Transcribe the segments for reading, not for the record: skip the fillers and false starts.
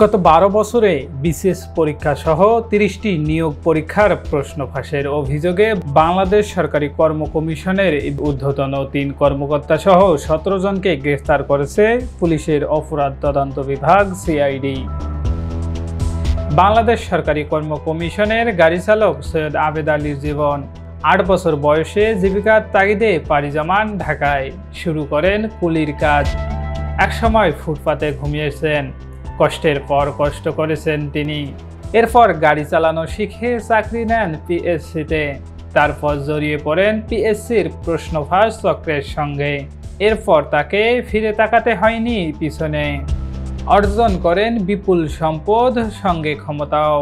গত ১২ বছরে বিসিএস পরীক্ষা সহ ৩০টি নিয়োগ পরীক্ষার প্রশ্ন ফাঁসের অভিযোগে বাংলাদেশ সরকারি কর্ম কমিশনের ঊর্ধ্বতন ৩ কর্মকর্তা সহ ১৭ জনকে গ্রেফতার করেছে পুলিশের অপরাধ তদন্ত বিভাগ সিআইডি। বাংলাদেশ সরকারি কর্ম কমিশনের গাড়ি চালক সৈয়দ আবেদ আলীর জীবন ৮ বছর বয়সে জীবিকার তাগিদে পাড়ি জমান ঢাকায়, শুরু করেন কুলির কাজ। একসময় ফুটপাতে ঘুমিয়েছেন, কষ্টের পর কষ্ট করেছেন তিনি। এরপর গাড়ি চালানো শিখে চাকরি নেন পিএসসিতে, তারপর জড়িয়ে পড়েন পিএসসির প্রশ্ন ফাঁস চক্রের সঙ্গে। এরপর তাকে ফিরে তাকাতে হয়নি পিছনে। অর্জন করেন বিপুল সম্পদ, সঙ্গে ক্ষমতাও।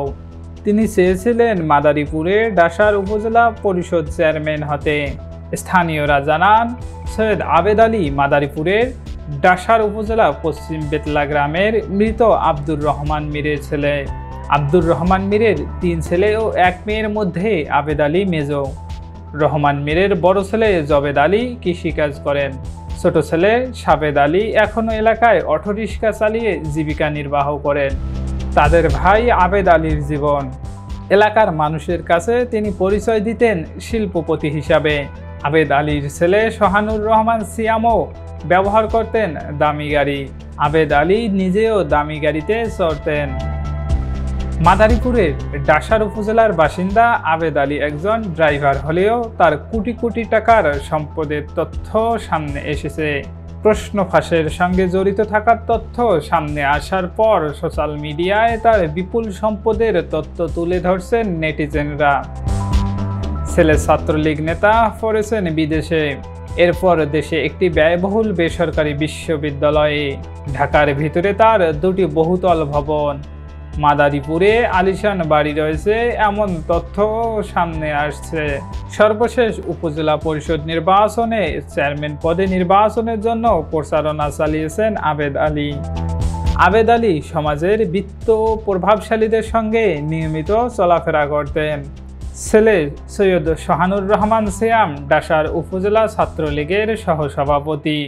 তিনি চেয়েছিলেন মাদারীপুরে ডাসার উপজেলা পরিষদ চেয়ারম্যান হতে। স্থানীয়রা জানান, সৈয়দ আবেদ আলী মাদারীপুরের ডাসার উপজেলা পশ্চিম বেতলা গ্রামের মৃত আব্দুর রহমান মীরের ছেলে। আব্দুর রহমান মীরের ৩ ছেলে ও ১ মেয়ের মধ্যে আবেদ আলী মেজ। রহমান মীরের বড় ছেলে জবেদ আলী কৃষিকাজ করেন। ছোট ছেলে সাবেদ আলী এখনও এলাকায় অটোরিক্সা চালিয়ে জীবিকা নির্বাহ করেন। তাদের ভাই আবেদ আলীর জীবন। এলাকার মানুষের কাছে তিনি পরিচয় দিতেন শিল্পপতি হিসাবে। আবেদ আলীর ছেলে সোহানুর রহমান সিয়ামও ব্যবহার করতেন দামি গাড়ি। আবেদ আলী নিজেও দামি গাড়িতে চড়তেন। মাদারীপুরের ডাসার উপজেলার বাসিন্দা আবেদ আলী একজন ড্রাইভার হলেও তার কোটি কোটি টাকার সম্পদের তথ্য সামনে এসেছে। প্রশ্ন ফাঁসের সঙ্গে জড়িত থাকার তথ্য সামনে আসার পর সোশ্যাল মিডিয়ায় তার বিপুল সম্পদের তথ্য তুলে ধরছেন নেটিজেনরা। ছেলে ছাত্রলীগ নেতা, পড়েছেন বিদেশে। এরপর দেশে একটি ব্যয়বহুল বেসরকারি বিশ্ববিদ্যালয়ে। ঢাকার ভিতরে তার 2টি বহুতল ভবন। মাদারীপুরে আলিশান বাড়ি রয়েছে, এমন তথ্য সামনে আসছে। সর্বশেষ উপজেলা পরিষদ নির্বাচনে চেয়ারম্যান পদে নির্বাচনের জন্য প্রচারণা চালিয়েছেন আবেদ আলী। আবেদ আলী সমাজের বিত্ত প্রভাবশালীদের সঙ্গে নিয়মিত চলাফেরা করতেন। ছেলে সৈয়দ সোহানুর রহমান সিয়াম ডাসার উপজেলা ছাত্রলীগের সহসভাপতি।